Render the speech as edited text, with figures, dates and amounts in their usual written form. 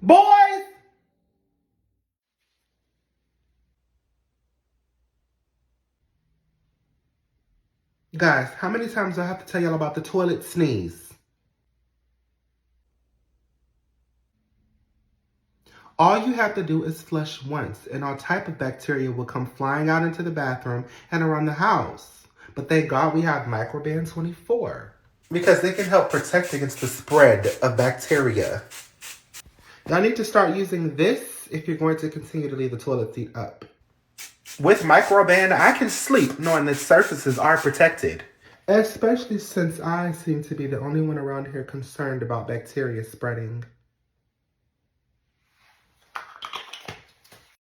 Boys! Guys, how many times do I have to tell y'all about the toilet sneeze? All you have to do is flush once, and all type of bacteria will come flying out into the bathroom and around the house. But thank God we have Microban 24 because they can help protect against the spread of bacteria. Y'all need to start using this if you're going to continue to leave the toilet seat up. With Microban, I can sleep knowing the surfaces are protected. Especially since I seem to be the only one around here concerned about bacteria spreading.